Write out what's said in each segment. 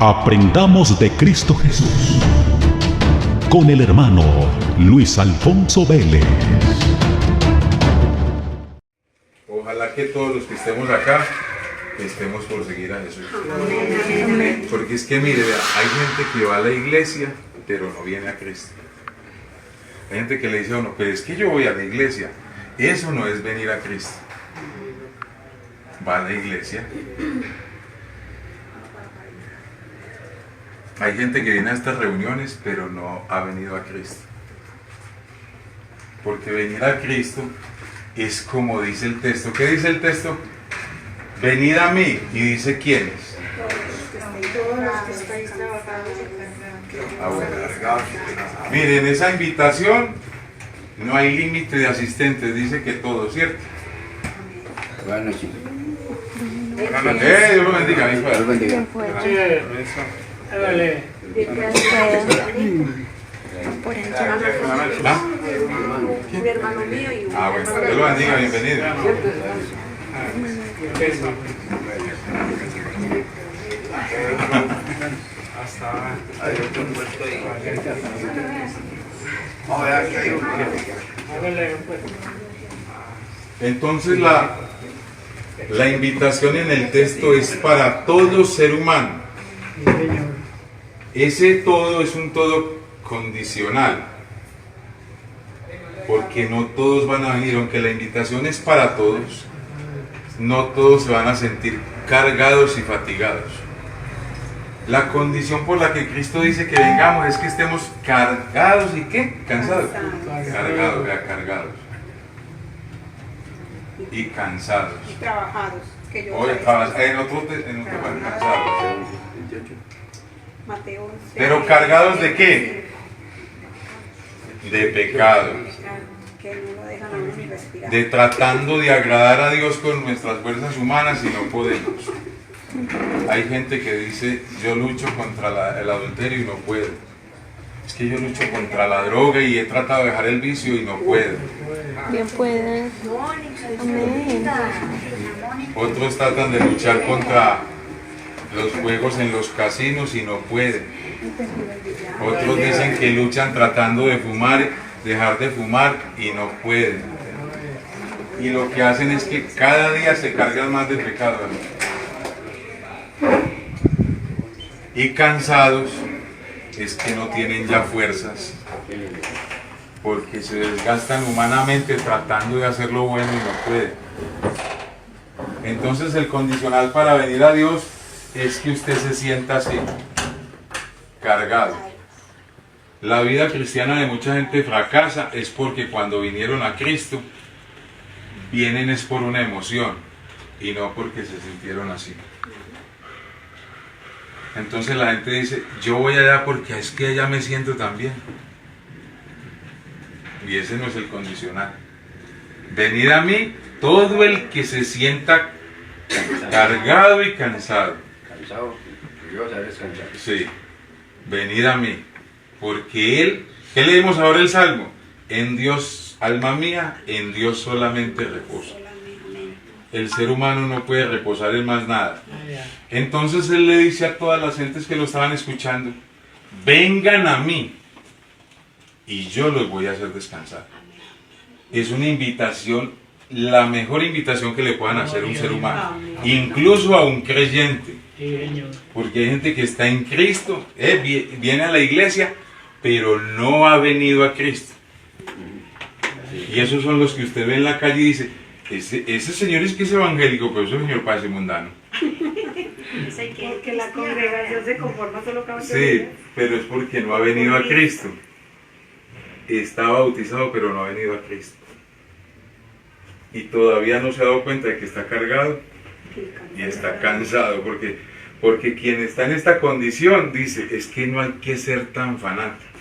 Aprendamos de Cristo Jesús con el hermano Luis Alfonso Vélez. Ojalá que todos los que estemos acá estemos por seguir a Jesús. Porque es que mire, hay gente que va a la iglesia pero no viene a Cristo. Hay gente que le dice a uno, pero es que yo voy a la iglesia. Eso no es venir a Cristo. Va a la iglesia. Hay gente que viene a estas reuniones pero no ha venido a Cristo. Porque venir a Cristo es como dice el texto. ¿Qué dice el texto? Venid a mí. ¿Y dice quiénes? Todos los que estáis trabajados y cargados. Miren, esa invitación no hay límite de asistentes, dice que todos, ¿cierto? Bueno, sí. Dios lo bendiga, mi padre. Dios bendiga. Dale. Por allá. ¿Ah? Un hermano mío y un Bueno, Dios lo bendiga, bienvenido. Entonces la invitación en el texto es para todo ser humano. Ese todo es un todo condicional, porque no todos van a venir, aunque la invitación es para todos, no todos se van a sentir cargados y fatigados. La condición por la que Cristo dice que vengamos es que estemos cargados y ¿qué? Cansados. Cargados, vea, cargados. Y cansados. y trabajados. Que yo Oye, en otro van cansados. Mateo 11. Pero cargados de qué? De pecado. Que no lo dejan a uno ni respirar. De tratando de agradar a Dios con nuestras fuerzas humanas y no podemos. Hay gente que dice, yo lucho contra el adulterio y no puedo. Es que yo lucho contra la droga y he tratado de dejar el vicio y no puedo. Bien puede. Amén. Otros tratan de luchar contra los juegos en los casinos y no pueden. Otros dicen que luchan tratando de fumar, dejar de fumar y no pueden. Y lo que hacen es que cada día se cargan más de pecado. Y cansados es que no tienen ya fuerzas, porque se desgastan humanamente tratando de hacer lo bueno y no pueden. Entonces el condicional para venir a Dios es que usted se sienta así, cargado. La vida cristiana de mucha gente fracasa es porque cuando vinieron a Cristo, vienen es por una emoción y no porque se sintieron así. Entonces la gente dice, yo voy allá porque es que allá me siento tan bien. Y ese no es el condicional. Venid a mí todo el que se sienta cargado y cansado. Cansado, Dios ha descansado. Sí, venid a mí, porque Él, ¿qué leemos ahora el Salmo? En Dios, alma mía, en Dios solamente reposa. El ser humano no puede reposar en más nada. Entonces Él le dice a todas las gentes que lo estaban escuchando, vengan a mí y yo los voy a hacer descansar. Es una invitación, la mejor invitación que le puedan hacer a un ser humano, incluso a un creyente. Porque hay gente que está en Cristo, viene a la iglesia, pero no ha venido a Cristo. Y esos son los que usted ve en la calle y dice, ese señor es que es evangélico, pero ese señor parece mundano. Porque la congregación se conforma solo con Sí, pero es porque no ha venido a Cristo. Está bautizado, pero no ha venido a Cristo. Y todavía no se ha dado cuenta de que está cargado y está cansado, porque quien está en esta condición dice, es que no hay que ser tan fanático.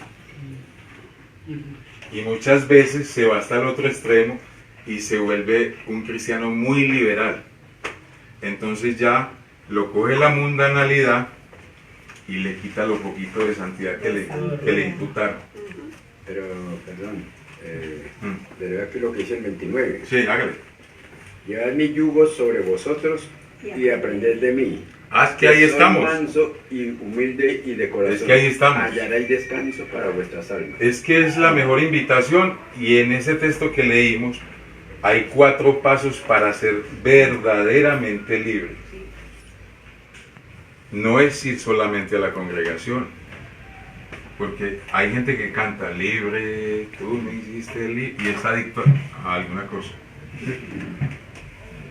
Y muchas veces se va hasta el otro extremo y se vuelve un cristiano muy liberal. Entonces ya lo coge la mundanalidad y le quita lo poquito de santidad que le imputaron. Pero, perdón, le veo aquí lo que dice el 29. Sí, hágale. Llevad mi yugo sobre vosotros y aprended de mí, Ah, es que ahí soy estamos. manso y humilde y de corazón. Es que ahí estamos. Hallaréis descanso para vuestras almas. Es que es la mejor invitación, y en ese texto que leímos hay 4 pasos para ser verdaderamente libre. No es ir solamente a la congregación, porque hay gente que canta libre, tú me hiciste libre, y está adicto a alguna cosa.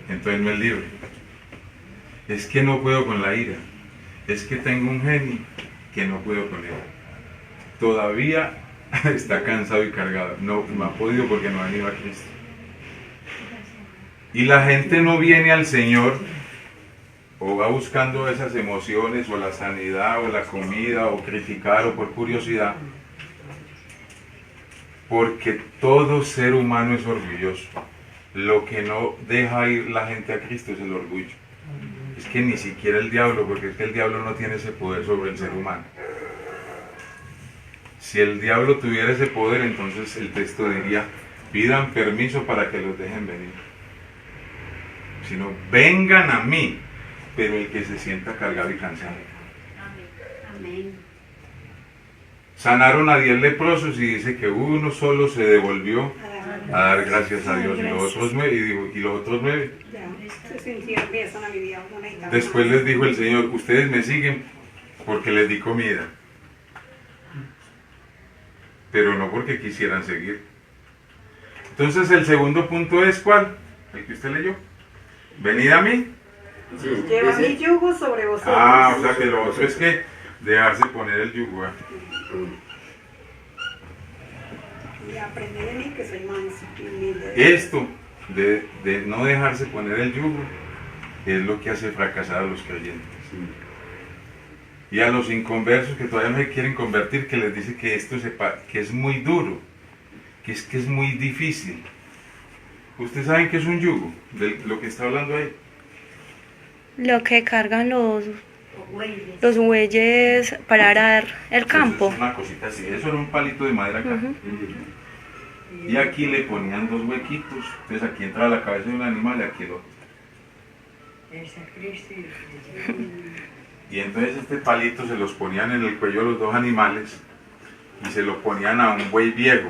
Entonces no es libre. Es que no puedo con la ira. Es que tengo un genio que no puedo con él. Todavía está cansado y cargado. No ha podido porque no ha venido a Cristo. Y la gente no viene al Señor, o va buscando esas emociones, o la sanidad, o la comida, o criticar, o por curiosidad, porque todo ser humano es orgulloso. Lo que no deja ir la gente a Cristo es el orgullo. Es que ni siquiera el diablo, porque es que el diablo no tiene ese poder sobre el ser humano. Si el diablo tuviera ese poder, entonces el texto diría, pidan permiso para que los dejen venir. Sino, vengan a mí, pero el que se sienta cargado y cansado. Amén. Sanaron a 10 leprosos y dice que uno solo se devolvió a dar gracias a Dios, y los otros 9, Ya, se sintieron bien, son aliviados, no necesitaban después más. les dijo el Señor, ustedes me siguen porque les di comida, pero no porque quisieran seguir. Entonces el segundo punto es, ¿cuál? El que usted leyó. Venid a mí. Sí, Lleva dice- mi yugo sobre vosotros. Ah, o sea que lo otro es que dejarse poner el yugo. Y aprended de mí que soy manso y humilde. Esto de no dejarse poner el yugo es lo que hace fracasar a los creyentes. Y a los inconversos que todavía no se quieren convertir, que les dice que esto que es muy duro, que es muy difícil. ¿Ustedes saben qué es un yugo? De lo que está hablando ahí. Lo que cargan los bueyes para arar el campo. Eso es una cosita así, eso era un palito de madera acá. Y aquí le ponían 2 huequitos, entonces aquí entraba la cabeza de un animal y aquí el otro. Y entonces este palito se los ponían en el cuello de los 2 animales y se lo ponían a un buey viejo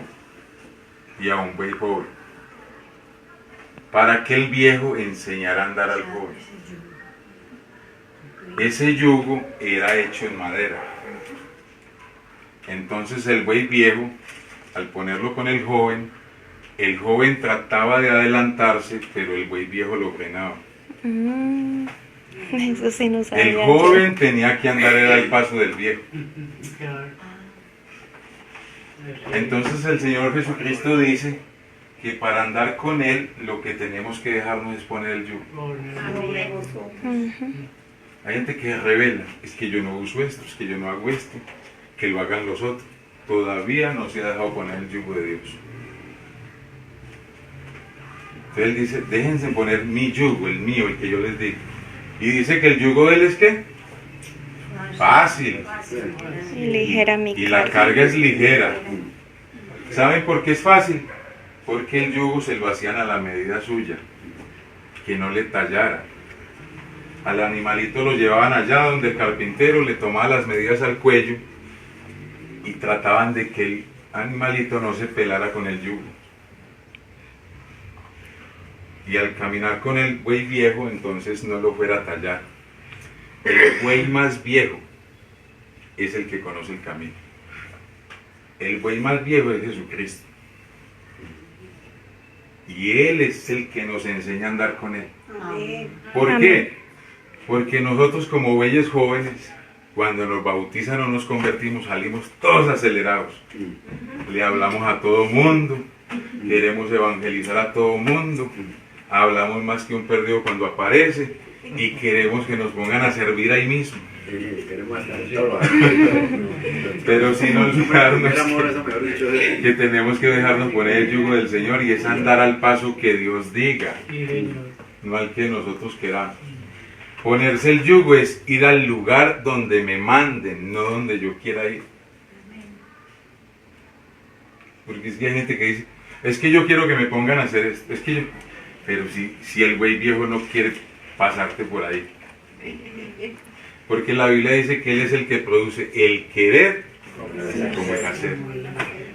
y a un buey joven, para que el viejo enseñara a andar al joven. Ese yugo era hecho en madera. Entonces el buey viejo, al ponerlo con el joven trataba de adelantarse, pero el buey viejo lo frenaba. Eso sí no sabía. El joven tenía que andar al paso del viejo. Entonces el Señor Jesucristo dice que para andar con Él lo que tenemos que dejarnos es poner el yugo. Sobre vosotros. Hay gente que revela, es que yo no uso esto, es que yo no hago esto, que lo hagan los otros. Todavía no se ha dejado poner el yugo de Dios. Entonces Él dice, déjense poner mi yugo, el mío, el que yo les digo. Y dice que el yugo de Él es ¿qué? Fácil. Y ligera mi Y la carga es ligera. ¿Saben por qué es fácil? Porque el yugo se lo hacían a la medida suya, que no le tallara. Al animalito lo llevaban allá donde el carpintero le tomaba las medidas al cuello y trataban de que el animalito no se pelara con el yugo. Y al caminar con el buey viejo, entonces no lo fuera a tallar. El buey más viejo es el que conoce el camino. El buey más viejo es Jesucristo. Y Él es el que nos enseña a andar con Él. Amén. ¿Por qué? Porque nosotros como bueyes jóvenes, cuando nos bautizan o nos convertimos, salimos todos acelerados. Le hablamos a todo mundo, queremos evangelizar a todo mundo, hablamos más que un perdido cuando aparece y queremos que nos pongan a servir ahí mismo. Queremos hacer todo. Pero sin olvidarnos El amor, eso mejor dicho, es- que tenemos que dejarnos poner el yugo del Señor y es andar al paso que Dios diga, no al que nosotros queramos. Ponerse el yugo es ir al lugar donde me manden, no donde yo quiera ir. Porque es que hay gente que dice, es que yo quiero que me pongan a hacer esto, es que yo... Pero si el güey viejo no quiere pasarte por ahí, Porque la Biblia dice que Él es el que produce el querer como el hacer.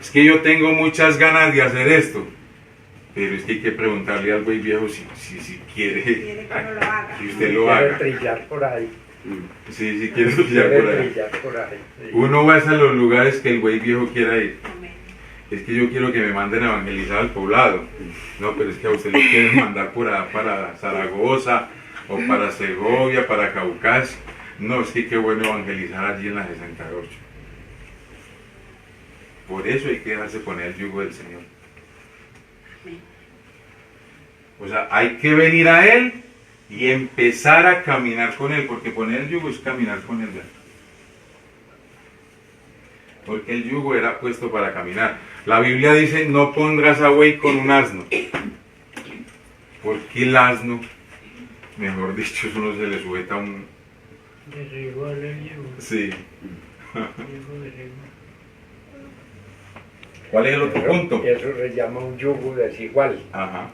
Es que yo tengo muchas ganas de hacer esto, pero es que hay que preguntarle al güey viejo si quiere Quiere que uno lo haga. que usted lo haga. Quiere trillar por ahí. Sí, si quiere trillar por ahí. Trillar por ahí. Sí. Uno va a los lugares que el güey viejo quiera ir. Amén. Es que yo quiero que me manden a evangelizar al poblado. No, pero es que a usted lo quieren mandar para Zaragoza, o para Segovia, para Caucasia. No, es que qué bueno evangelizar allí en la 68. Por eso hay que dejarse poner el yugo del Señor. O sea, hay que venir a Él y empezar a caminar con Él, porque poner el yugo es caminar con Él. ¿Verdad? Porque el yugo era puesto para caminar. La Biblia dice, no pondrás a buey con un asno. Porque el asno, mejor dicho, eso no se le sujeta a un... Desigual el yugo. Sí. Yugo desigual. ¿Cuál es el otro punto? Eso se llama un yugo desigual. Ajá.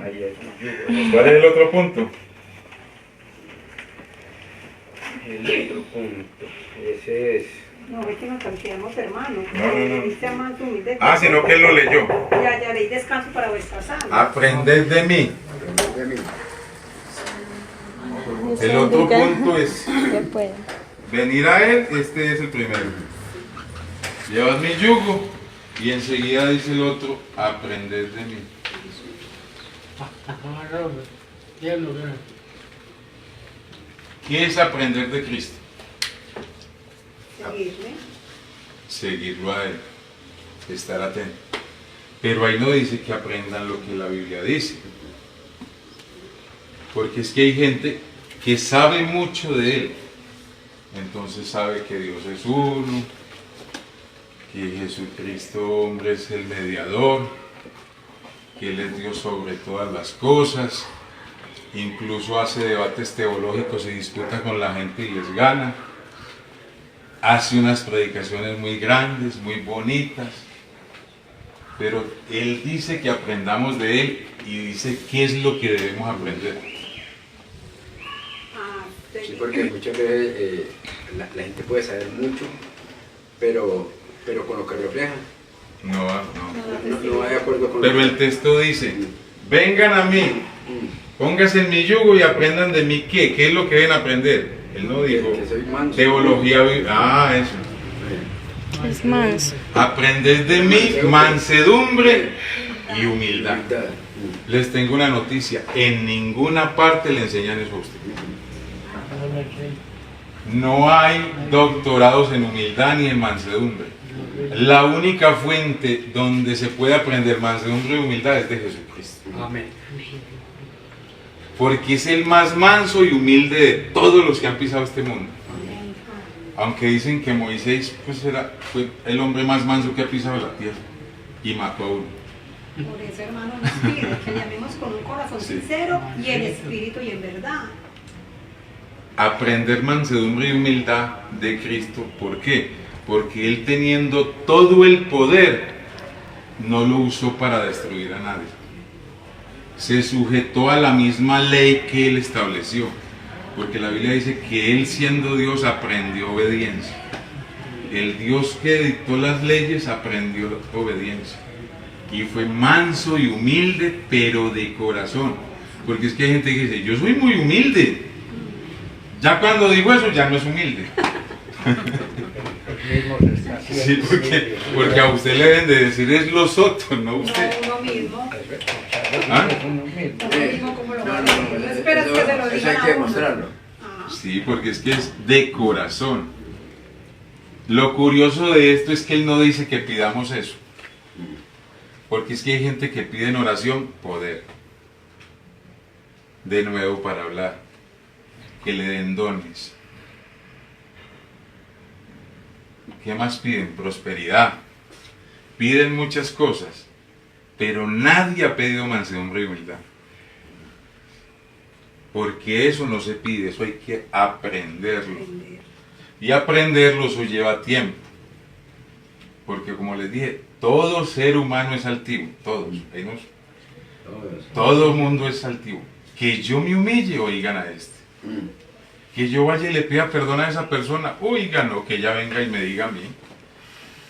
Ahí es un yugo desigual. ¿Cuál es el otro punto? El otro punto. Ese es. No, es que nos confiamos, hermano. No. Diste a más humilde. Ah, sino que él lo leyó. Ya leí descanso para vuestras almas. Aprended de mí. De mí. El otro punto es Se puede. venir a Él. Este es el primero. Llevad mi yugo. Y enseguida dice el otro, aprended de mí. ¿Qué es aprender de Cristo? Seguirme. Seguirlo a Él, estar atento. Pero ahí no dice que aprendan lo que la Biblia dice. Porque es que hay gente que sabe mucho de Él. Entonces sabe que Dios es uno, que Jesucristo hombre es el mediador, que Él es Dios sobre todas las cosas. Incluso hace debates teológicos y disputa con la gente y les gana. Hace unas predicaciones muy grandes, muy bonitas, pero Él dice que aprendamos de Él y dice qué es lo que debemos aprender. Sí, porque muchas veces la gente puede saber mucho, pero con lo que refleja No. no va de acuerdo con Pero lo que... el texto dice, vengan a mí, pónganse en mi yugo y aprendan de mí qué es lo que deben aprender. Él no dijo que soy manso. teología, eso. Es manso. Aprended de mí mansedumbre y humildad. Les tengo una noticia, en ninguna parte le enseñan eso a usted. No hay doctorados en humildad ni en mansedumbre. La única fuente donde se puede aprender mansedumbre y humildad es de Jesucristo. Amén. Porque es el más manso y humilde de todos los que han pisado este mundo. Aunque dicen que Moisés fue el hombre más manso que ha pisado la tierra y mató a uno. Por eso, hermano, nos pide que llamemos con un corazón Sí. sincero y en espíritu y en verdad. Aprender mansedumbre y humildad de Cristo. ¿Por qué? Porque Él, teniendo todo el poder, no lo usó para destruir a nadie. Se sujetó a la misma ley que Él estableció. Porque la Biblia dice que Él, siendo Dios, aprendió obediencia. El Dios que dictó las leyes aprendió obediencia. Y fue manso y humilde, pero de corazón. Porque es que hay gente que dice, yo soy muy humilde. Ya cuando digo eso, ya no es humilde. Sí, porque a usted le deben de decir es los otros, no usted. No uno mismo. ¿Ah? Uno mismo como lo va a No, decir. No esperas que te lo eso digan hay a que uno. demostrarlo. Ajá. Sí, porque es que es de corazón. Lo curioso de esto es que Él no dice que pidamos eso. Porque es que hay gente que pide en oración poder. De nuevo para hablar. Que le den dones. ¿Qué más piden? Prosperidad. Piden muchas cosas. Pero nadie ha pedido mansedumbre y humildad. Porque eso no se pide, eso hay que aprenderlo. Y aprenderlo eso lleva tiempo. Porque como les dije, todo ser humano es altivo, todos. Todo mundo es altivo. Que yo me humille, oigan a este. Que yo vaya y le pida perdón a esa persona, oiga, no, que ella venga y me diga a mí.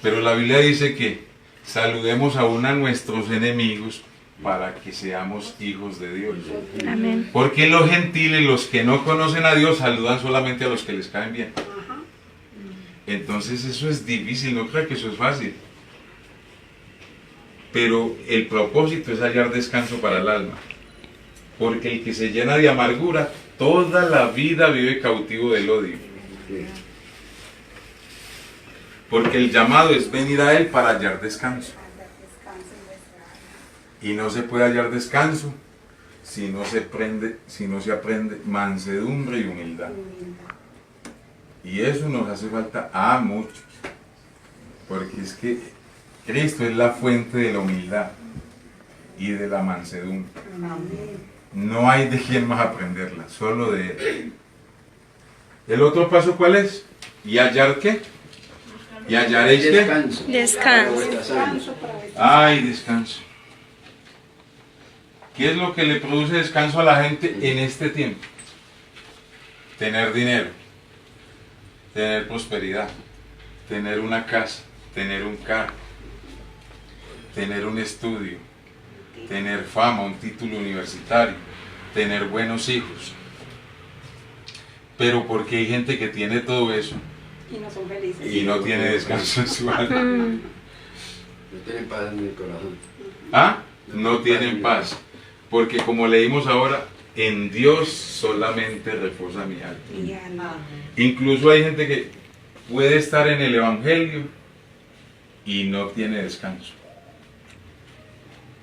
Pero la Biblia dice que saludemos aún a nuestros enemigos para que seamos hijos de Dios. Amén. Porque los gentiles, los que no conocen a Dios, saludan solamente a los que les caen bien. Entonces eso es difícil, no creo que eso es fácil. Pero el propósito es hallar descanso para el alma. Porque el que se llena de amargura, toda la vida vive cautivo del odio. Porque el llamado es venir a Él para hallar descanso. Y no se puede hallar descanso si no se aprende mansedumbre y humildad. Y eso nos hace falta a muchos. Porque es que Cristo es la fuente de la humildad y de la mansedumbre. No hay de quién más aprenderla, solo de Él. ¿El otro paso cuál es? ¿Y hallar qué? ¿Y hallaréis qué? Descanso. Descanso. Para vuestras almas. Ay, descanso. ¿Qué es lo que le produce descanso a la gente en este tiempo? Tener dinero, tener prosperidad, tener una casa, tener un carro, tener un estudio, tener fama, un título universitario, tener buenos hijos. Pero porque hay gente que tiene todo eso Y no son felices. y no tiene descanso en su alma. Mm, No tienen paz en el corazón. ¿Ah? No tienen paz. Porque como leímos ahora, en Dios solamente reposa mi alma. Y ya nada. Incluso hay gente que puede estar en el Evangelio y no tiene descanso.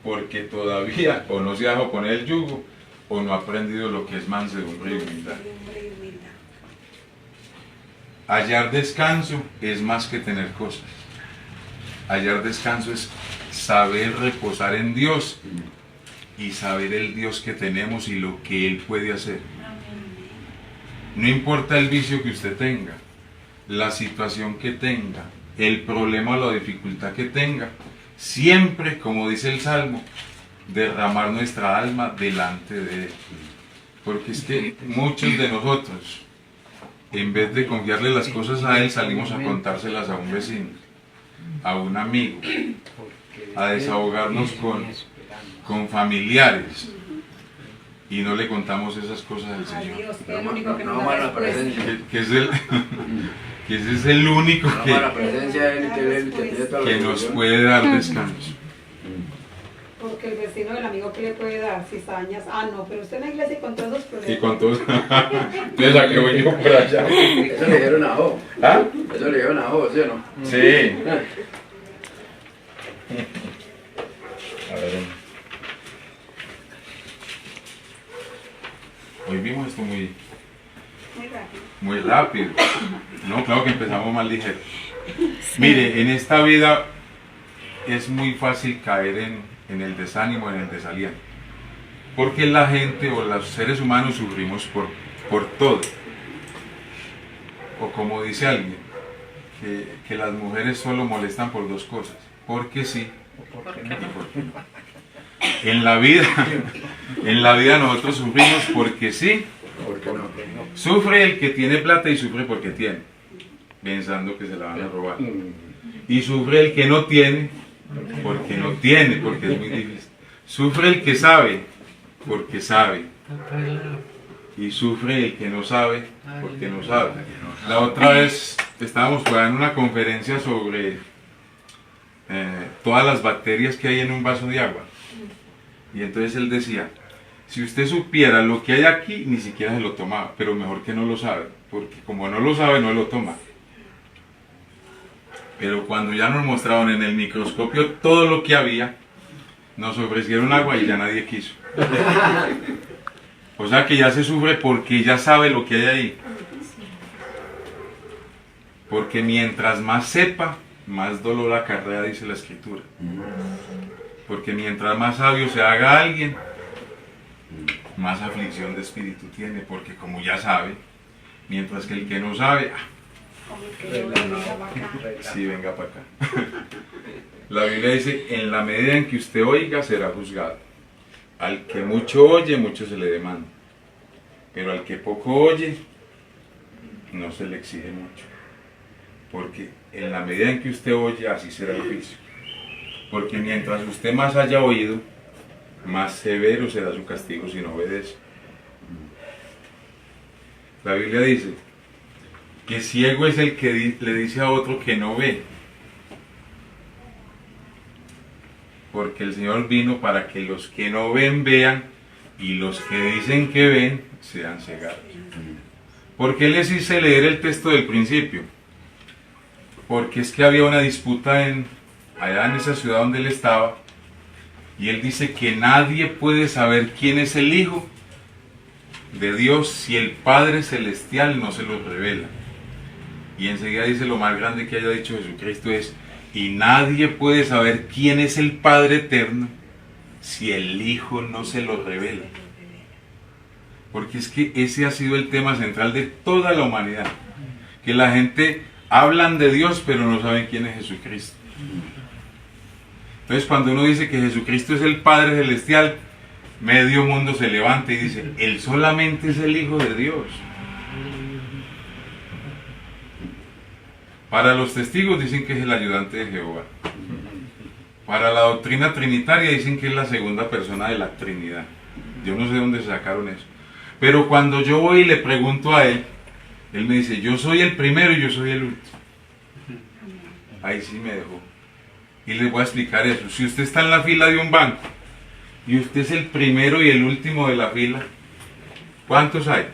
Porque todavía o no se dejó poner el yugo o no ha aprendido lo que es mansedumbre y humildad. Hallar descanso es más que tener cosas. Hallar descanso es saber reposar en Dios y saber el Dios que tenemos y lo que Él puede hacer. No importa el vicio que usted tenga, la situación que tenga, el problema o la dificultad que tenga, siempre, como dice el Salmo, derramar nuestra alma delante de Él. Porque es que muchos de nosotros, en vez de confiarle las cosas a Él, salimos a contárselas a un vecino, a un amigo, a desahogarnos con familiares y no le contamos esas cosas al Señor. Dios, que es el único que No nos va da la respuesta. presencia. Que ese es el único No va la presencia de Él, que Él es el que tiene toda la que nos solución. puede dar descanso. Porque el vecino del amigo que le puede dar cizañas. Ah, no, pero usted en la iglesia con todos los problemas. Y con todos. Entonces, ¿a qué voy yo por allá? Eso le dijeron a Job. ¿Ah? Eso le dijeron a Job, ¿sí o no? Sí. A ver. Hoy vimos esto Muy rápido. muy rápido. No, claro que empezamos más ligero. Mire, en esta vida es muy fácil caer en el desánimo, en el desaliento. Porque la gente o los seres humanos sufrimos por todo. O como dice alguien, que las mujeres solo molestan por dos cosas. Porque sí y porque no. En la vida nosotros sufrimos porque sí. ¿Por qué no? Sufre el que tiene plata y sufre porque tiene, pensando que se la van a robar. Y sufre el que no tiene, porque no tiene, porque es muy difícil. Sufre el que sabe, porque sabe. Y sufre el que no sabe, porque no sabe. La otra vez estábamos por ahí en una conferencia sobre todas las bacterias que hay en un vaso de agua. Y entonces él decía, si usted supiera lo que hay aquí, ni siquiera se lo tomaba, pero mejor que no lo sabe, porque como no lo sabe, no lo toma. Pero cuando ya nos mostraron en el microscopio todo lo que había, nos ofrecieron agua y ya nadie quiso. O sea que ya se sufre porque ya sabe lo que hay ahí. Porque mientras más sepa, más dolor acarrea, dice la Escritura. Porque mientras más sabio se haga alguien, más aflicción de espíritu tiene, porque como ya sabe, mientras que el que no sabe, sí, venga para acá. La Biblia dice, en la medida en que usted oiga, será juzgado. Al que mucho oye, mucho se le demanda. Pero al que poco oye, no se le exige mucho. Porque en la medida en que usted oye, así será el juicio. Porque mientras usted más haya oído, más severo será su castigo si no obedece. La Biblia dice que ciego es el que le dice a otro que no ve. Porque el Señor vino para que los que no ven vean y los que dicen que ven sean cegados. ¿Por qué les hice leer el texto del principio? Porque es que había una disputa allá en esa ciudad donde él estaba, y él dice que nadie puede saber quién es el Hijo de Dios si el Padre Celestial no se lo revela. Y enseguida dice lo más grande que haya dicho Jesucristo es: y nadie puede saber quién es el Padre Eterno si el Hijo no se lo revela. Porque es que ese ha sido el tema central de toda la humanidad. Que la gente hablan de Dios pero no saben quién es Jesucristo. Entonces cuando uno dice que Jesucristo es el Padre Celestial, medio mundo se levanta y dice: Él solamente es el Hijo de Dios. Para los testigos dicen que es el ayudante de Jehová. Para la doctrina trinitaria dicen que es la segunda persona de la Trinidad. Yo no sé dónde sacaron eso. Pero cuando yo voy y le pregunto a él, él me dice: yo soy el primero y yo soy el último. Ahí sí me dejó. Y les voy a explicar eso. Si usted está en la fila de un banco y usted es el primero y el último de la fila, ¿cuántos hay?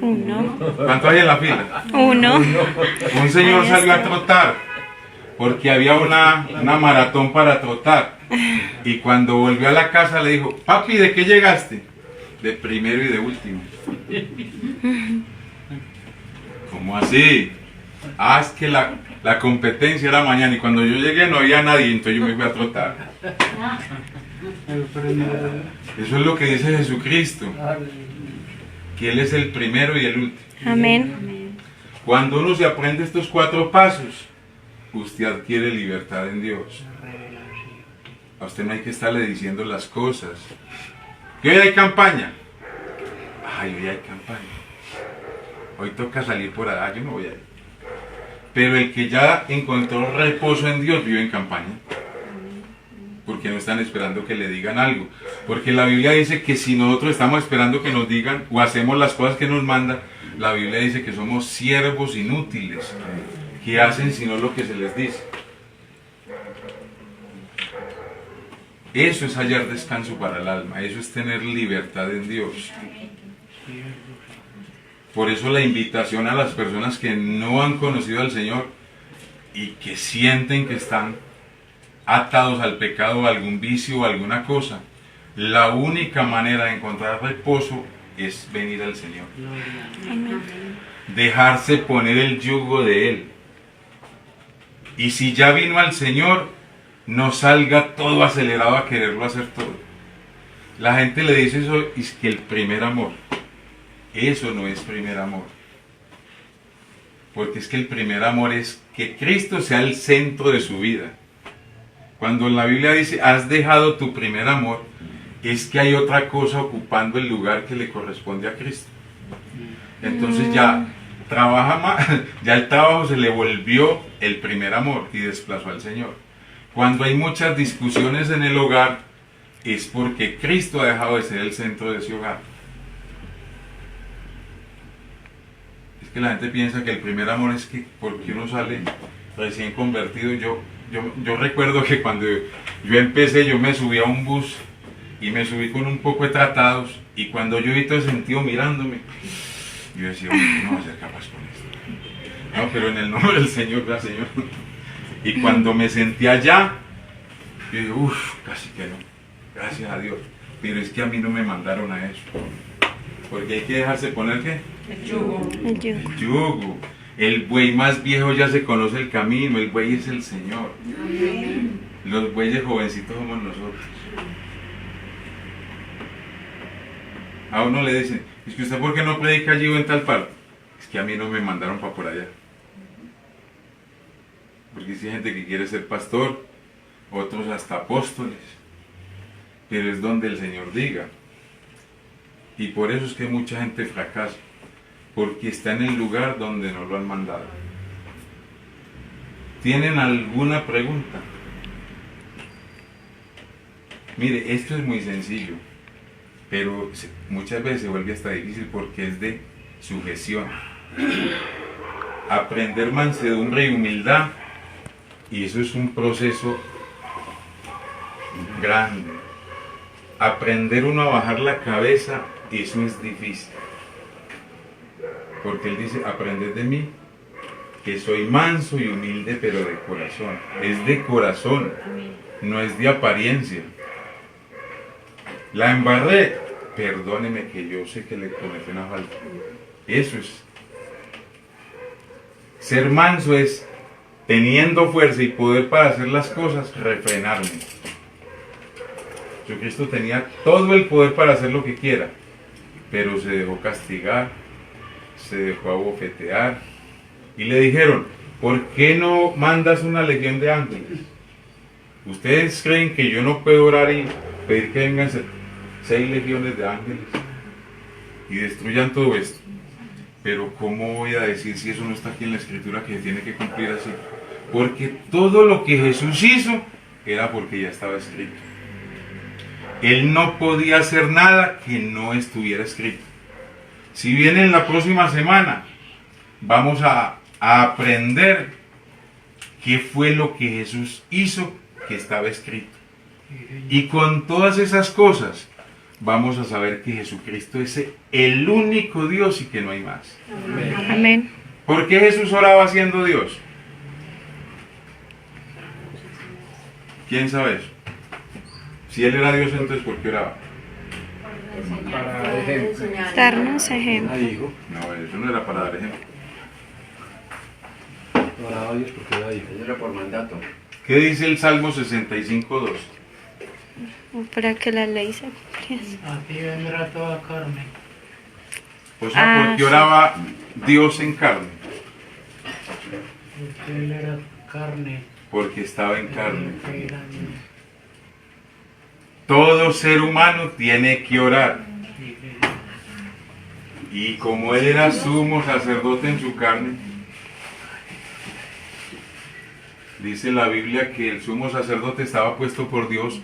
Uno. ¿Cuántos hay en la fila? Uno. Un señor salió a trotar porque había una maratón para trotar, y cuando volvió a la casa le dijo: papi, ¿de qué llegaste? De primero y de último. ¿Cómo así? Ah, es que la competencia era mañana y cuando yo llegué no había nadie, entonces yo me fui a trotar. Eso es lo que dice Jesucristo, que Él es el primero y el último. Amén. Cuando uno se aprende estos 4 pasos, usted adquiere libertad en Dios. A usted no hay que estarle diciendo las cosas. ¿Que hoy hay campaña? Ay, hoy hay campaña. Hoy toca salir por allá, yo no voy a ir. Pero el que ya encontró reposo en Dios vive en campaña. Porque no están esperando que le digan algo. Porque la Biblia dice que si nosotros estamos esperando que nos digan o hacemos las cosas que nos manda, la Biblia dice que somos siervos inútiles, que hacen sino lo que se les dice. Eso es hallar descanso para el alma, eso es tener libertad en Dios. Por eso la invitación a las personas que no han conocido al Señor y que sienten que están atados al pecado, a algún vicio o alguna cosa, la única manera de encontrar reposo es venir al Señor. Dejarse poner el yugo de Él. Y si ya vino al Señor, no salga todo acelerado a quererlo hacer todo. La gente le dice eso, es que el primer amor. Eso no es primer amor. Porque es que el primer amor es que Cristo sea el centro de su vida. Cuando la Biblia dice, has dejado tu primer amor, es que hay otra cosa ocupando el lugar que le corresponde a Cristo. Entonces ya trabaja más, ya el trabajo se le volvió el primer amor y desplazó al Señor. Cuando hay muchas discusiones en el hogar, es porque Cristo ha dejado de ser el centro de ese hogar. Es que la gente piensa que el primer amor es que porque uno sale recién convertido. Yo recuerdo que cuando yo empecé, yo me subí a un bus y me subí con un poco de tratados, y cuando yo vi todo ese sentido mirándome, yo decía: no voy a ser capaz con esto. No, pero en el nombre del Señor, gracias Señor. Y cuando me sentí allá, yo dije: casi que no, gracias a Dios. Pero es que a mí no me mandaron a eso. Porque hay que dejarse poner, ¿qué? El yugo. El yugo. El yugo. El buey más viejo ya se conoce el camino, el buey es el Señor. Amén. Los bueyes jovencitos somos nosotros. A uno le dicen: es que usted, ¿por qué no predica allí o en tal parte? Es que a mí no me mandaron para por allá. Porque si hay gente que quiere ser pastor, otros hasta apóstoles, pero es donde el Señor diga. Y por eso es que mucha gente fracasa, porque está en el lugar donde no lo han mandado. ¿Tienen alguna pregunta? Mire, esto es muy sencillo, pero muchas veces se vuelve hasta difícil porque es de sujeción. Aprender mansedumbre y humildad, y eso es un proceso grande. Aprender uno a bajar la cabeza, eso es difícil. Porque él dice, aprended de mí, que soy manso y humilde, pero de corazón. Es de corazón, no es de apariencia. La embarré, perdóneme que yo sé que le cometí una falta. Eso es. Ser manso es, teniendo fuerza y poder para hacer las cosas, refrenarme. Jesucristo tenía todo el poder para hacer lo que quiera, pero se dejó castigar, se dejó abofetear, y le dijeron, ¿por qué no mandas una legión de ángeles? ¿Ustedes creen que yo no puedo orar y pedir que vengan 6 legiones de ángeles y destruyan todo esto? Pero ¿cómo voy a decir si eso no está aquí en la escritura que se tiene que cumplir así? Porque todo lo que Jesús hizo era porque ya estaba escrito. Él no podía hacer nada que no estuviera escrito. Si bien en la próxima semana vamos a aprender qué fue lo que Jesús hizo que estaba escrito. Y con todas esas cosas vamos a saber que Jesucristo es el único Dios y que no hay más. Amén. ¿Por qué Jesús oraba siendo Dios? ¿Quién sabe eso? Si Él era Dios, entonces ¿por qué oraba? Para ejemplo. Darnos ejemplo. Hijo. No, eso no era para dar ejemplo. Oraba a Dios porque era hijo. Eso era por mandato. ¿Qué dice el Salmo 65:2? Para que la ley se cumpliese. A ti vendrá toda carne. O sea, ¿por qué oraba Dios en carne? Porque él era carne. Porque estaba en carne. Que era Todo ser humano tiene que orar. Y como Él era sumo sacerdote en su carne, dice la Biblia que el sumo sacerdote estaba puesto por Dios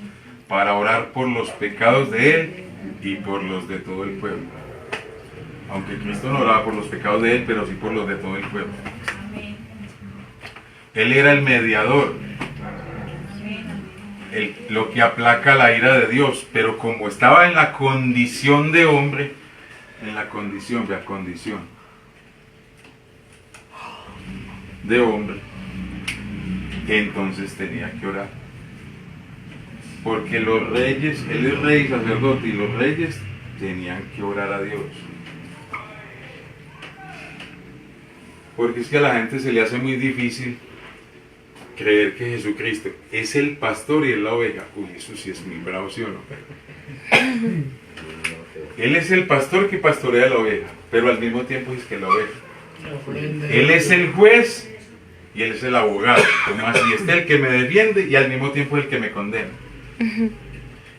para orar por los pecados de Él y por los de todo el pueblo. Aunque Cristo no oraba por los pecados de Él, pero sí por los de todo el pueblo. Él era el mediador, lo que aplaca la ira de Dios, pero como estaba en la condición de hombre, en la condición de hombre, entonces tenía que orar. Porque los reyes, él es rey y sacerdote, y los reyes tenían que orar a Dios. Porque es que a la gente se le hace muy difícil creer que Jesucristo es el pastor y es la oveja. Uy, eso sí es muy bravo, ¿sí o no? Él es el pastor que pastorea la oveja, pero al mismo tiempo es que la oveja. Él es el juez y Él es el abogado. Como así, es el que me defiende y al mismo tiempo el que me condena.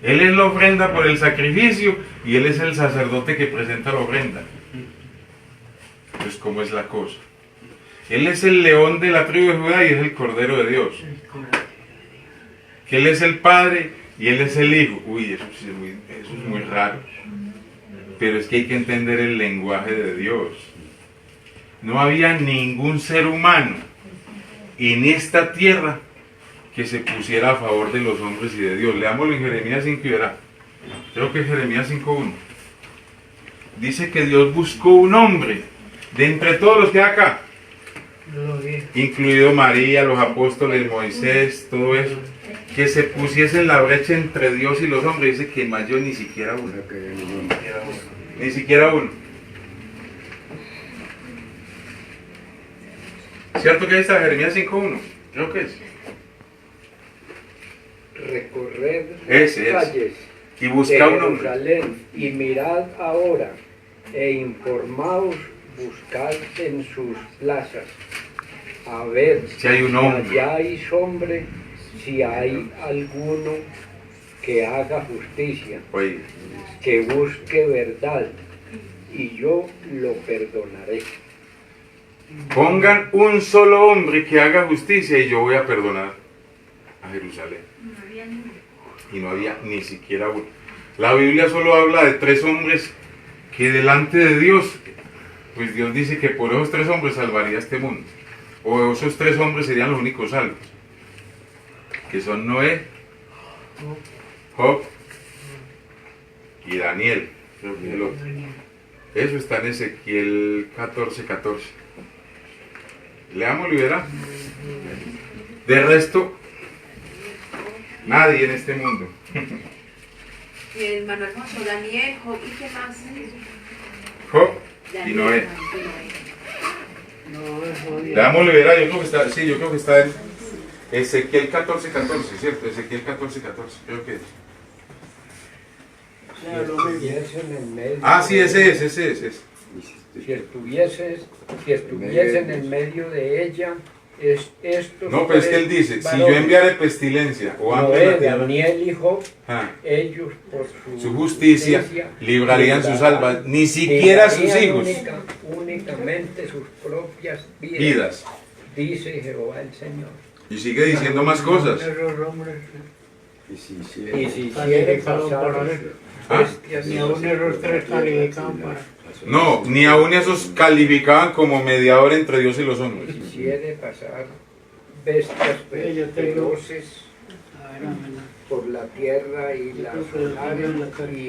Él es la ofrenda por el sacrificio y Él es el sacerdote que presenta la ofrenda. Pues ¿cómo es la cosa? Él es el león de la tribu de Judá y es el cordero de Dios. Que Él es el Padre y Él es el Hijo. Uy, eso es muy raro. Pero es que hay que entender el lenguaje de Dios. No había ningún ser humano en esta tierra que se pusiera a favor de los hombres y de Dios. Leámoslo en Jeremías 5 y verá. Creo que es Jeremías 5:1. Dice que Dios buscó un hombre de entre todos los que hay acá, incluido María, los apóstoles, Moisés, todo eso, que se pusiese en la brecha entre Dios y los hombres. Dice que más yo ni siquiera uno. Ni siquiera uno. ¿Cierto que ahí está Jeremías 5:1? Creo que es. Recorred Ese las es. calles Y busca un hombre. Jerusalén y mirad ahora e informaos, buscad en sus plazas, a ver Si hay un hombre. si halláis hombre, si hay alguno que haga justicia, Oye, que busque verdad, y yo lo perdonaré. pongan un solo hombre que haga justicia y yo voy a perdonar a Jerusalén. Y no había ni siquiera uno. La Biblia solo habla de 3 hombres que delante de Dios, pues Dios dice que por esos 3 hombres salvaría este mundo. O esos 3 hombres serían los únicos salvos. Que son Noé, Job y Daniel. Creo que es el otro. Eso está en Ezequiel 14:14. Leámoslo y verá. De resto, nadie en este mundo. Hermano hermoso, Daniel, Job, ¿y qué más? Job y Noé. Leámoslo y verá. Yo creo que está, sí, yo creo que está en Ezequiel 14:14, ¿cierto? Ezequiel 14:14, creo que es. Si estuviesen en medio Sí, ese es. Si estuviesen en medio de ella, estos No, pero es que él dice, si yo enviare pestilencia o hambre en la Noé, tierra, Daniel y Job, ah, ellos por su justicia librarían sus almas, ni siquiera sus hijos. Únicamente sus propias Vidas. dice Jehová el Señor. Y sigue diciendo más cosas. Esos hombres Y si Y hiciera si calificados quiere para pasar eso. bestias Ni aún esos 3 calificaban para. No, ni aún esos calificaban como mediador entre Dios y los hombres. si quiere pasar bestias Yo tengo- feroces A ver, amén. por la tierra y la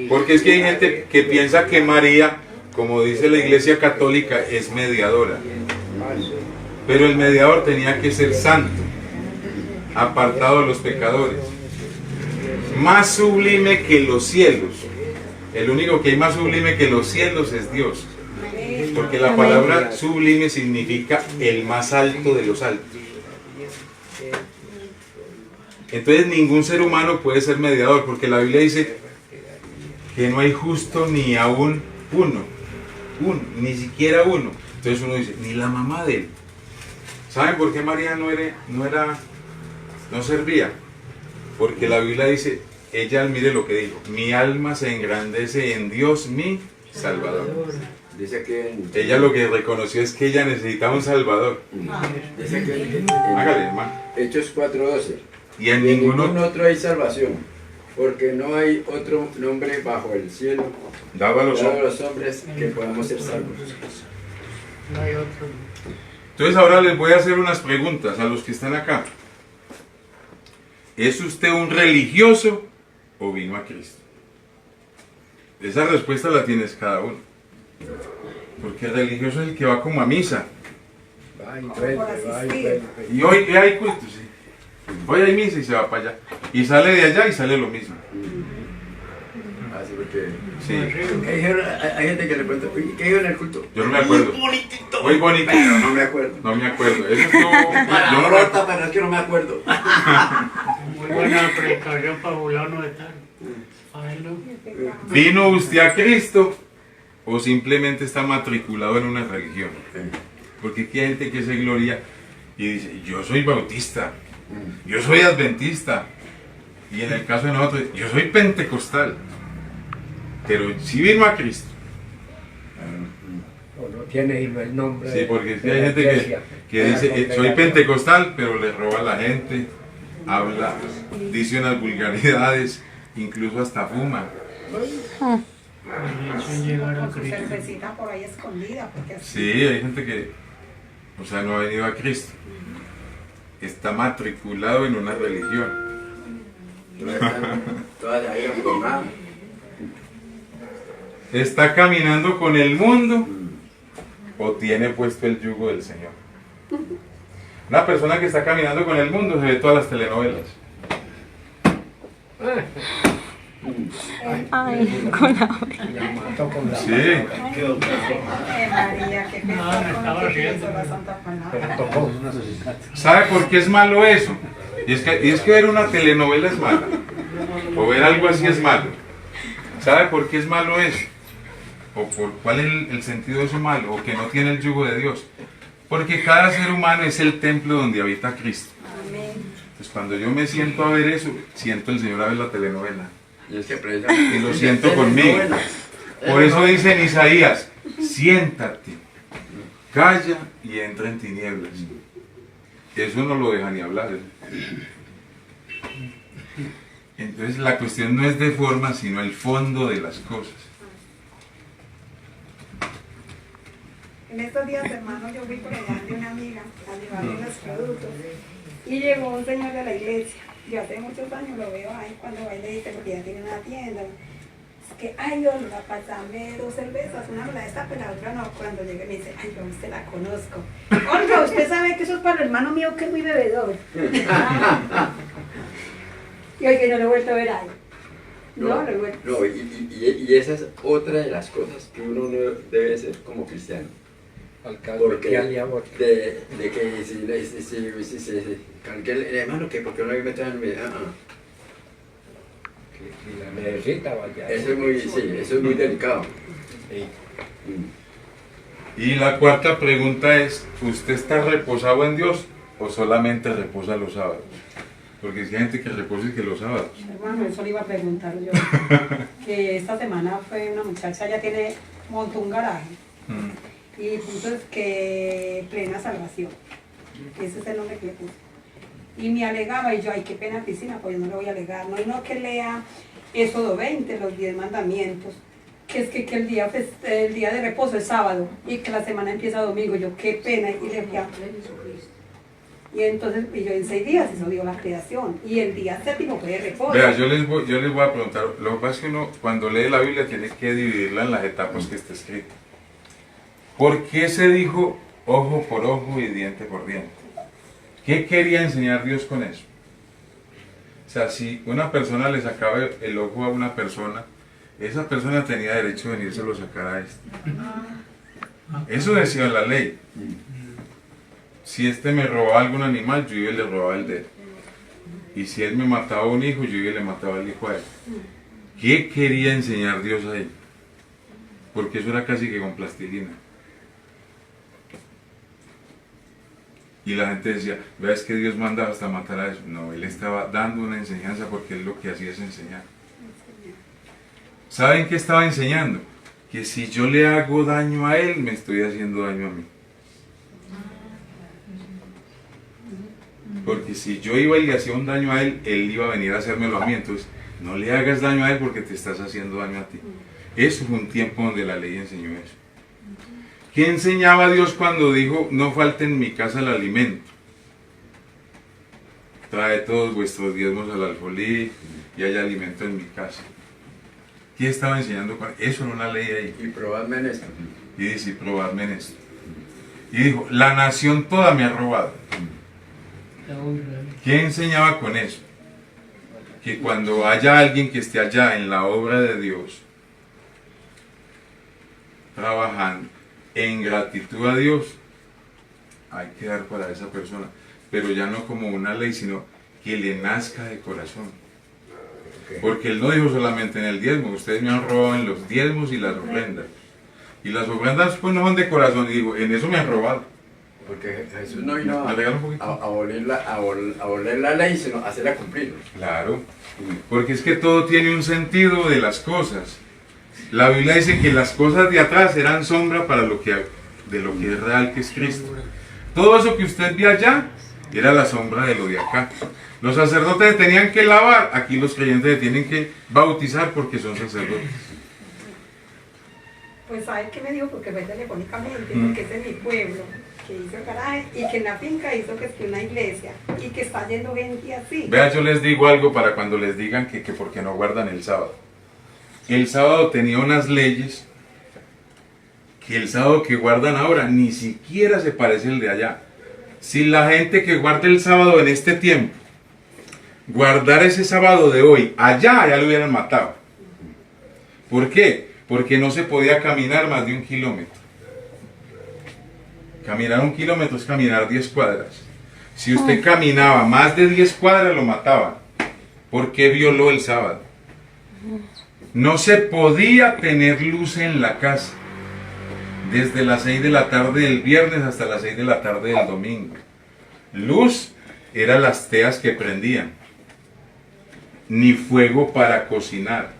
Porque es que hay gente que piensa que María, como dice la Iglesia Católica, es mediadora. Pero el mediador tenía que ser santo, apartado de los pecadores, más sublime que los cielos. El único que hay más sublime que los cielos es Dios. Porque la palabra sublime significa el más alto de los altos. Entonces ningún ser humano puede ser mediador, porque la Biblia dice que no hay justo ni aún uno, ni siquiera uno. Entonces uno dice, ni la mamá de él. ¿Saben por qué María no servía? Porque la Biblia dice, ella, mire lo que dijo, mi alma se engrandece en Dios mi Salvador. Dice que Ella lo que reconoció es que ella necesitaba un Salvador. dice que Hágale, hermano. Hechos 4:12. Y en Y en ninguno ningún otro hay salvación, porque no hay otro nombre bajo el cielo daba los dado a hombres. los hombres que podamos ser salvos. No hay otro. Entonces ahora les voy a hacer unas preguntas a los que están acá. ¿Es usted un religioso o vino a Cristo? Esa respuesta la tienes cada uno. Porque el religioso es el que va como a misa. Va y vuelve, va y vuelve. Y hoy ¿qué hay culto? Sí. Hoy hay misa y se va para allá. Y sale de allá y sale lo mismo. Así porque Sí. hay gente que le pregunta, "Oye, ¿qué dijo en el culto?" Yo no me acuerdo. Muy bonito. Muy bonito. Pero no me acuerdo. No me acuerdo. Eso es yo no me acuerdo. Rota, pero es que no me acuerdo. Muy buena predicación para fulano de tal. Ay, no. ¿Vino usted a Cristo o simplemente está matriculado en una religión? Porque aquí hay gente que se gloria y dice, yo soy bautista, yo soy adventista, y en el caso de nosotros, yo soy pentecostal, pero sí vino a Cristo. O no tiene el nombre. Sí, porque es que de hay la gente iglesia, que de la dice, soy congregación. pentecostal, pero le roba a la gente, habla, dice unas vulgaridades, incluso hasta fuma. Sin llegar a Con su Cristo. cervecita por ahí escondida, porque así. Sí, hay gente que, o sea, no ha venido a Cristo. Está matriculado en una religión. Todas ahí con nada. ¿Está caminando con el mundo o tiene puesto el yugo del Señor? Una persona que está caminando con el mundo se ve todas las telenovelas. Ay, con la La mató con la Sí. María, qué No, me estaba riendo. la santa palabra. tocó. ¿Sabe por qué es malo eso? Y es que ver una telenovela es mala. O ver algo así es malo. ¿Sabe por qué es malo eso? ¿O por cuál es el sentido de eso malo? ¿O que no tiene el yugo de Dios? Porque cada ser humano es el templo donde habita Cristo. Pues cuando yo me siento a ver eso, siento el Señor a ver la telenovela. Y es que Y lo siento conmigo. Por eso dice en Isaías, siéntate, calla y entra en tinieblas. Eso no lo deja ni hablar. Entonces la cuestión no es de forma, sino el fondo de las cosas. En estos días, hermano, yo fui por allá de una amiga a llevarle los productos y llegó un señor de la iglesia. Yo hace muchos años lo veo ahí cuando va y le dice, porque ya tiene una tienda. Es que, ay, Olga, pasame 2 cervezas, una me la destapa y la otra no. Cuando llegue me dice, ay, yo a usted la conozco. Olga, usted sabe que eso es para el hermano mío que es muy bebedor. Y hoy que no lo he vuelto a ver ahí. No, lo he vuelto. No, y esa es otra de las cosas que uno no debe ser como cristiano. Porque de que si hermano, que porque no me metan en mi... Si la necesita, vaya. Eso es muy, sí, eso es muy delicado. Sí. Y la cuarta pregunta es, ¿usted está reposado en Dios o solamente reposa los sábados? Porque si hay gente que reposa y que los sábados. Hermano, eso le iba a preguntar yo. Que esta semana fue una muchacha, ella montó un garaje y puso que plena salvación. Ese es el nombre que le puso. Y me alegaba y yo, ay, qué pena piscina, pues yo no le voy a alegar. No que lea Éxodo 20, los 10 mandamientos, que es que el día de reposo es sábado y que la semana empieza domingo. Yo, qué pena. Y le decía, y entonces, y yo en 6 días, eso dio la creación. Y el día séptimo fue de reposo. Vea, yo les voy a preguntar, lo que pasa es que uno cuando lee la Biblia tiene que dividirla en las etapas que está escrito. ¿Por qué se dijo ojo por ojo y diente por diente? ¿Qué quería enseñar Dios con eso? O sea, si una persona le sacaba el ojo a una persona, esa persona tenía derecho de venírselo a sacar a este. Eso decía la ley. Si este me robaba algún animal, yo iba y le robaba el de él. Y si él me mataba a un hijo, yo iba y le mataba al hijo a él. ¿Qué quería enseñar Dios ahí? Porque eso era casi que con plastilina. Y la gente decía, ¿ves que Dios mandaba hasta matar a eso? No, Él estaba dando una enseñanza porque Él lo que hacía es enseñar. ¿Saben qué estaba enseñando? Que si yo le hago daño a Él, me estoy haciendo daño a mí. Porque si yo iba y le hacía un daño a Él, Él iba a venir a hacérmelo a mí. Entonces, no le hagas daño a Él porque te estás haciendo daño a ti. Eso fue un tiempo donde la ley enseñó eso. ¿Qué enseñaba Dios cuando dijo, no falte en mi casa el alimento? Trae todos vuestros diezmos al alfolí y hay alimento en mi casa. ¿Qué estaba enseñando? Eso era una ley ahí. Y probadme en esto. Y dice, probadme en esto. Y dijo, la nación toda me ha robado. ¿Qué enseñaba con eso? Que cuando haya alguien que esté allá en la obra de Dios, trabajando, en gratitud a Dios, hay que dar para esa persona, pero ya no como una ley, sino que le nazca de corazón. Porque Él no dijo solamente en el diezmo, ustedes me han robado en los diezmos y las ofrendas. Y las ofrendas pues no son de corazón, y digo, en eso me han robado. Porque Jesús no vino a abolir la ley, sino a hacerla cumplir. Claro, porque es que todo tiene un sentido de las cosas. La Biblia dice que las cosas de atrás eran sombra para de lo que es real, que es Cristo. Todo eso que usted ve allá era la sombra de lo de acá. Los sacerdotes tenían que lavar, aquí los creyentes tienen que bautizar porque son sacerdotes. Pues ¿sabe qué me dijo? Porque fue telefónicamente, porque es de mi pueblo, que hizo el garaje y que en la finca hizo que es una iglesia y que está yendo gente así. Vea, yo les digo algo para cuando les digan que porque no guardan el sábado. El sábado tenía unas leyes que el sábado que guardan ahora ni siquiera se parece al de allá. Si la gente que guarda el sábado en este tiempo guardara ese sábado de hoy allá, ya lo hubieran matado. ¿Por qué? Porque no se podía caminar más de 1 kilómetro. Caminar 1 kilómetro es caminar 10 cuadras. Si usted caminaba más de 10 cuadras, lo mataban. ¿Por qué violó el sábado? No se podía tener luz en la casa desde las 6 de la tarde del viernes hasta las 6 de la tarde del domingo. Luz eran las teas que prendían, ni fuego para cocinar.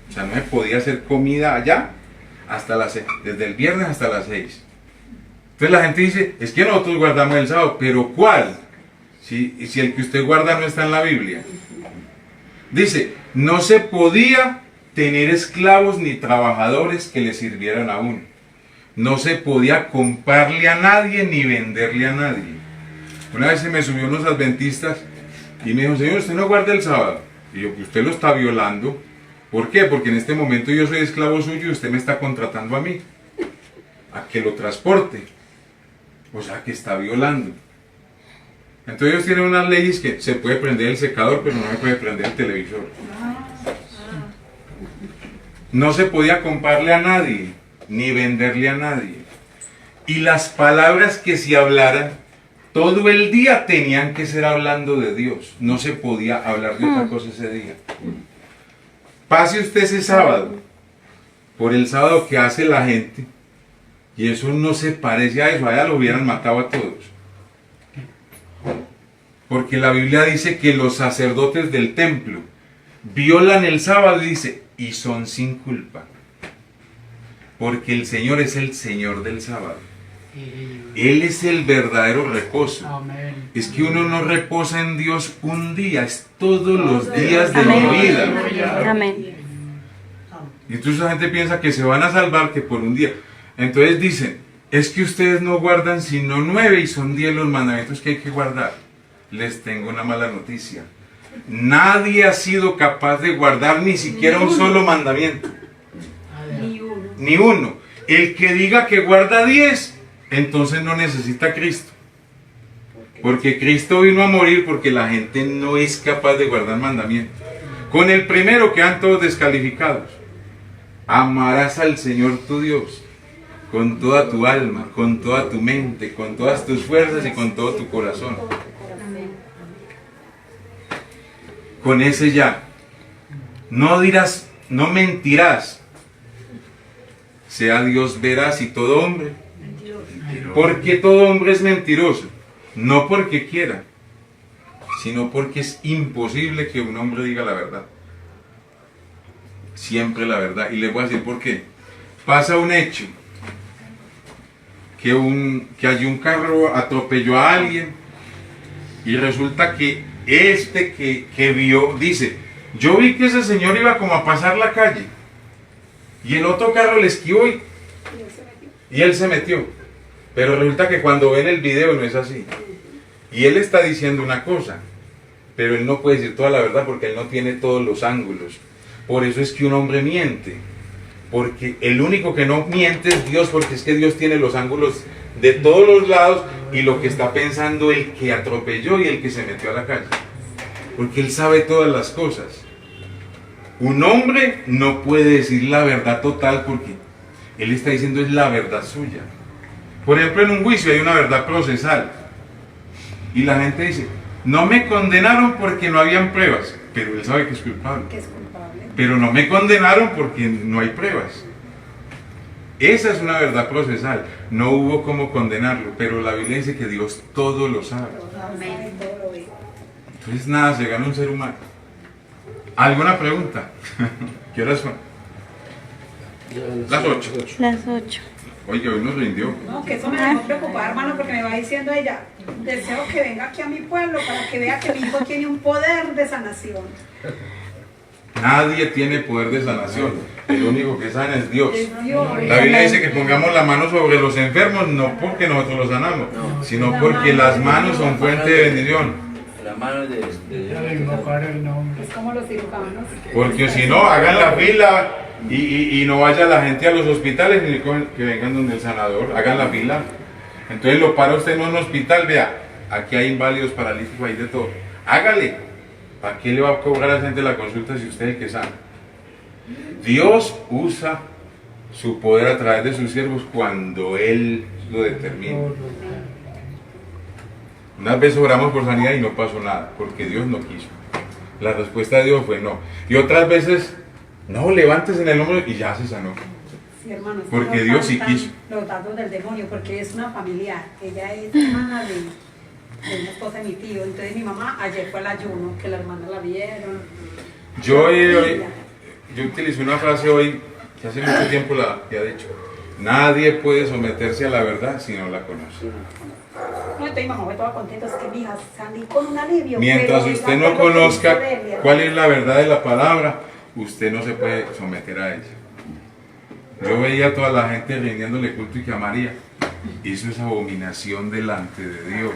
O sea, no se podía hacer comida allá hasta las 6, desde el viernes hasta las 6. Entonces la gente dice, es que nosotros guardamos el sábado, pero ¿cuál? Si el que usted guarda no está en la Biblia. Dice, no se podía tener esclavos ni trabajadores que le sirvieran a uno. No se podía comprarle a nadie ni venderle a nadie. Una vez se me subió unos adventistas y me dijo, señor, usted no guarda el sábado. Y yo, pues usted lo está violando. ¿Por qué? Porque en este momento yo soy esclavo suyo y usted me está contratando a mí, a que lo transporte. O sea, que está violando. Entonces ellos tienen unas leyes que se puede prender el secador, pero no se puede prender el televisor. No se podía comprarle a nadie, ni venderle a nadie. Y las palabras que se hablaran, todo el día tenían que ser hablando de Dios. No se podía hablar de otra cosa ese día. Pase usted ese sábado, por el sábado que hace la gente, y eso no se parece a eso, allá lo hubieran matado a todos. Porque la Biblia dice que los sacerdotes del templo violan el sábado y dice, y son sin culpa. Porque el Señor es el Señor del sábado. Él es el verdadero reposo. Amén. Es que uno no reposa en Dios un día, es todos los días de mi vida. Amén. Y entonces la gente piensa que se van a salvar que por un día. Entonces dicen, es que ustedes no guardan sino 9 y son 10 los mandamientos que hay que guardar. Les tengo una mala noticia. Nadie ha sido capaz de guardar ni siquiera un solo mandamiento. Ni uno. El que diga que guarda 10, entonces no necesita a Cristo. Porque Cristo vino a morir porque la gente no es capaz de guardar mandamientos. Con el primero quedan todos descalificados. Amarás al Señor tu Dios con toda tu alma, con toda tu mente, con todas tus fuerzas y con todo tu corazón. Con ese ya. No dirás, no mentirás. Sea Dios veraz y todo hombre. Porque todo hombre es mentiroso. No porque quiera, sino porque es imposible que un hombre diga la verdad. Siempre la verdad. Y les voy a decir por qué. Pasa un hecho. Que allí un carro atropelló a alguien. Y resulta que que vio, dice, yo vi que ese señor iba como a pasar la calle. Y el otro carro le esquivó y él se metió. Pero resulta que cuando ven el video no es así. Y él está diciendo una cosa, pero él no puede decir toda la verdad porque él no tiene todos los ángulos. Por eso es que un hombre miente. Porque el único que no miente es Dios, porque es que Dios tiene los ángulos de todos los lados y lo que está pensando el que atropelló y el que se metió a la calle. Porque él sabe todas las cosas. Un hombre no puede decir la verdad total porque él está diciendo es la verdad suya. Por ejemplo, en un juicio hay una verdad procesal. Y la gente dice, no me condenaron porque no habían pruebas. Pero él sabe que es culpable. Pero no me condenaron porque no hay pruebas. Esa es una verdad procesal. No hubo cómo condenarlo. Pero la Biblia dice que Dios todo lo sabe. Entonces nada, se gana un ser humano. ¿Alguna pregunta? ¿Qué horas son? Las 8. Las 8. Oye, hoy nos rindió. No, que eso me dejó preocupada, hermano, porque me va diciendo ella, deseo que venga aquí a mi pueblo para que vea que mi hijo tiene un poder de sanación. Nadie tiene poder de sanación. El único que sana es Dios. Es Dios. La Biblia dice que pongamos la mano sobre los enfermos, no porque nosotros los sanamos, sino porque las manos son fuente de bendición. La mano de Al invocar el nombre. Es como los cirujanos. Porque si no, hagan la fila y no vaya la gente a los hospitales ni que vengan donde el sanador, hagan la fila. Entonces lo para usted en un hospital, vea, aquí hay inválidos, paralíticos, hay de todo. Hágale. ¿Para qué le va a cobrar a la gente la consulta si usted es el que sana? Dios usa su poder a través de sus siervos cuando Él lo determina. Unas veces oramos por sanidad y no pasó nada, porque Dios no quiso. La respuesta de Dios fue no. Y otras veces, no, levántese en el hombro y ya se sanó. Sí, hermano, Porque Dios sí quiso. Los datos del demonio, porque es una familiar. Ella es hermana de una esposa de mi tío. Entonces mi mamá ayer fue al ayuno, que la hermana la vieron. Yo utilicé una frase hoy que hace mucho tiempo la he dicho. Nadie puede someterse a la verdad si no la conoce. No, entonces mi mamá fue toda contenta, es que mi hija salí con un alivio. Mientras pero usted oiga, no fue lo que conozca hizo Delia. cuál es la verdad de la palabra, usted no se puede someter a ella. Yo veía a toda la gente rindiéndole culto y que a María. Eso es abominación delante de Dios.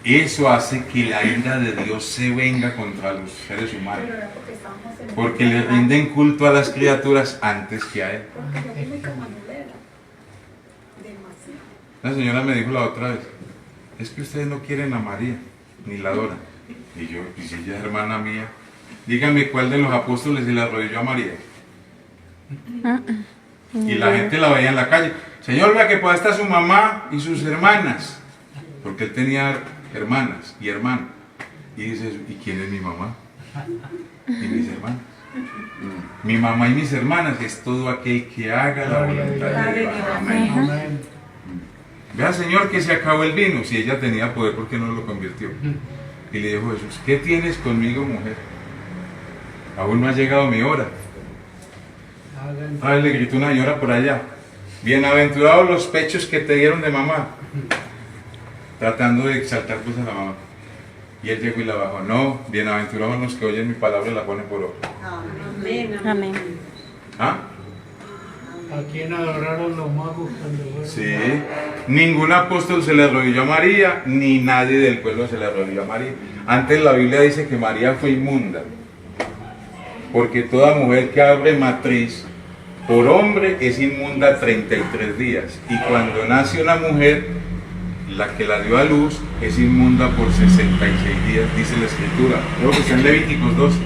Eso hace que la ira de Dios se venga contra los seres humanos. Pero era porque estábamos en Porque le rinden culto a las criaturas antes que a Él. Porque yo fui muy camanulera. Demasiado. La señora me dijo la otra vez, es que ustedes no quieren a María, ni la adoran. Y yo, y si ella es hermana mía, dígame cuál de los apóstoles se le arrodilló a María. Y la gente la veía en la calle. Señor, vea que pueda estar su mamá y sus hermanas. Porque él tenía hermanas y hermanos. Y dices, ¿y quién es mi mamá? Y mis hermanas. Mi mamá y mis hermanas es todo aquel que haga la voluntad de Dios. Amén. Vea, Señor, que se acabó el vino. Si ella tenía poder, ¿por qué no lo convirtió? Y le dijo Jesús, ¿qué tienes conmigo, mujer? Aún no ha llegado mi hora. Le gritó una señora por allá. Bienaventurados los pechos que te dieron de mamá. Tratando de exaltar pues a la mamá. Y él llegó y la bajó. No, bienaventurados los que oyen mi palabra y la ponen por obra. Amén. Amén. ¿Ah? ¿A quién adoraron los magos cuando fueron? Sí. Ningún apóstol se le arrodilló a María, ni nadie del pueblo se le arrodilló a María. Antes la Biblia dice que María fue inmunda. Porque toda mujer que abre matriz por hombre es inmunda 33 días. Y cuando nace una mujer, la que la dio a luz es inmunda por 66 días, dice la Escritura. Creo que está en Levíticos 12.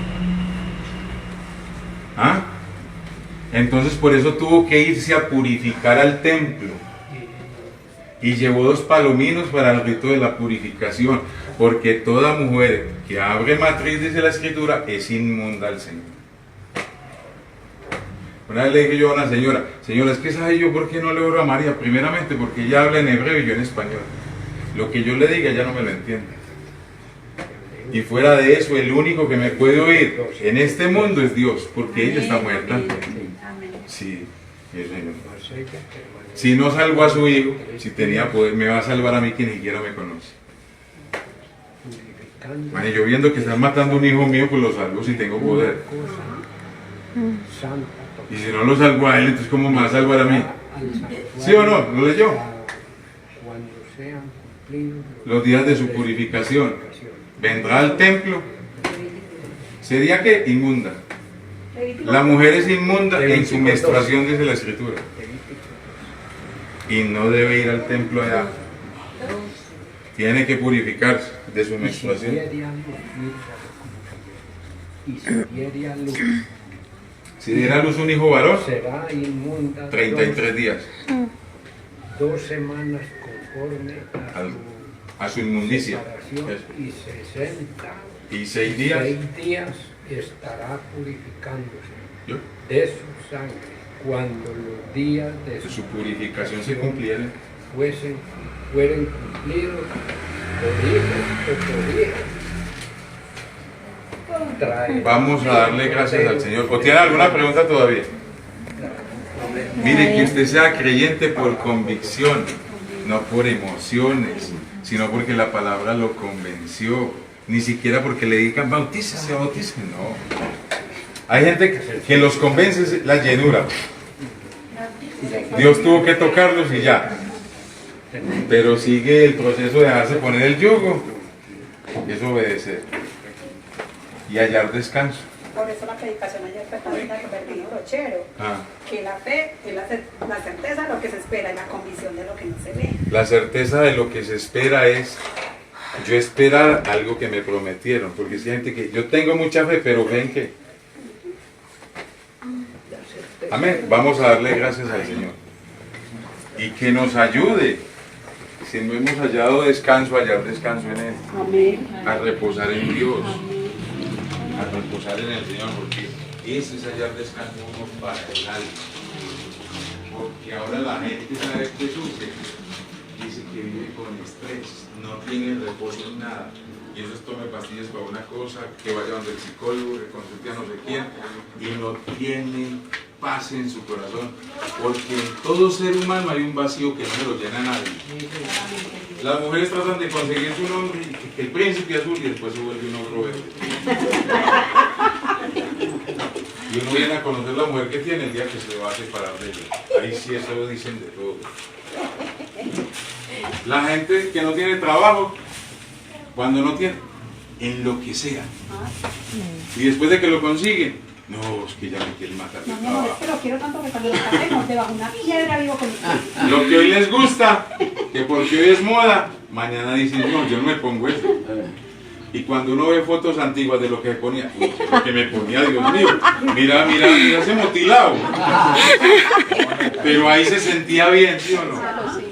¿Ah? Entonces por eso tuvo que irse a purificar al templo. Y llevó 2 palominos para el rito de la purificación. Porque toda mujer que abre matriz, dice la Escritura, es inmunda al Señor. Una vez le dije yo a una señora, es que sabe yo por qué no le oro a María, primeramente porque ella habla en hebreo y yo en español. Lo que yo le diga ella no me lo entiende. Y fuera de eso, el único que me puede oír en este mundo es Dios, porque ella está muerta. Sí, el Señor. Si no salvo a su hijo, si tenía poder, me va a salvar a mí que ni siquiera me conoce. Bueno, yo viendo que están matando a un hijo mío, pues lo salvo si tengo poder. Y si no lo salvo a él, entonces ¿cómo me va a salvar a mí? ¿Sí o no? ¿Lo leyó? Los días de su purificación. Vendrá al templo. ¿Sería qué? Inmunda. La mujer es inmunda en su menstruación, dice la Escritura. Y no debe ir al templo allá. Tiene que purificarse de su menstruación. Si diera a luz un hijo varón, será inmunda 33 días 2 semanas conforme a su inmundicia. y 60 Y 6 días 6 días estará purificándose ¿yo? de su sangre cuando los días de su purificación se cumplieran. fueren cumplidos por hijos o por hijas. Vamos a darle gracias al Señor. ¿O tiene alguna pregunta todavía? Mire, que usted sea creyente por convicción, no por emociones, sino porque la palabra lo convenció. Ni siquiera porque le digan bautícese, bautícese, no. Hay gente que los convence la llenura. Dios tuvo que tocarlos y ya. Pero sigue el proceso de dejarse poner el yugo. Y es obedecer. Y hallar descanso. Por eso la predicación ayer fue tan linda que perdí brochero. Que la fe es la certeza de lo que se espera y la convicción de lo que no se ve. La certeza de lo que se espera es yo esperar algo que me prometieron. Porque si hay gente que yo tengo mucha fe, pero ven que. Amén. Vamos a darle gracias al Señor. Y que nos ayude. Si no hemos hallado descanso, hallar descanso en Él. Amén. A reposar en Dios. A reposar en el Señor, porque ese es hallar descanso uno para el alma. Porque ahora la gente sabe que sufre, dice que vive con estrés, no tiene reposo en nada. Y eso tome pastillas para una cosa, que vaya donde el psicólogo, que consulte a no sé quién, y no tiene paz en su corazón. Porque en todo ser humano hay un vacío que no se lo llena a nadie. Las mujeres tratan de conseguir su nombre, que el príncipe azul, y después se vuelve un ogro verde. Y uno viene a conocer la mujer que tiene el día que se va a separar de ella. Ahí sí eso dicen de todo. La gente que no tiene trabajo, cuando no tiene, en lo que sea. Y después de que lo consiguen, no, es que ya me quieren matar. No, mi amor, es que lo quiero tanto que cuando lo casemos debajo una piedra vivo con usted. Lo que hoy les gusta, que porque hoy es moda, mañana dicen, no, yo no me pongo eso. Y cuando uno ve fotos antiguas de lo que ponía, uy, lo que me ponía, Dios mío, mira ese motilado. Pero ahí se sentía bien, ¿sí o no?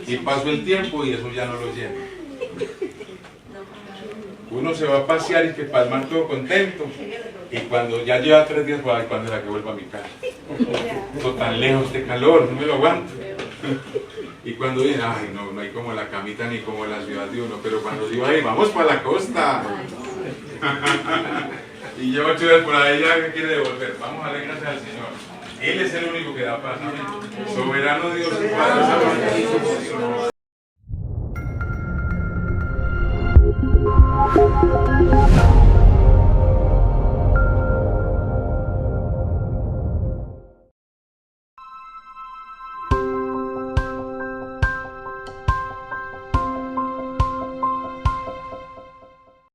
Y pasó el tiempo y eso ya no lo llena. Uno se va a pasear y que palmar todo contento. Y cuando ya lleva 3 días, pues, ¿cuándo era que vuelva a mi casa? Esto tan lejos de calor, no me lo aguanto. Y cuando viene, ay, no hay como la camita ni como la ciudad de uno, pero cuando digo, ay, vamos para la costa. Y llevo 8 días por ahí, ya que quiere devolver. Vamos a darle gracias al Señor. Él es el único que da paz. Soberano Dios, Padre, Salvador.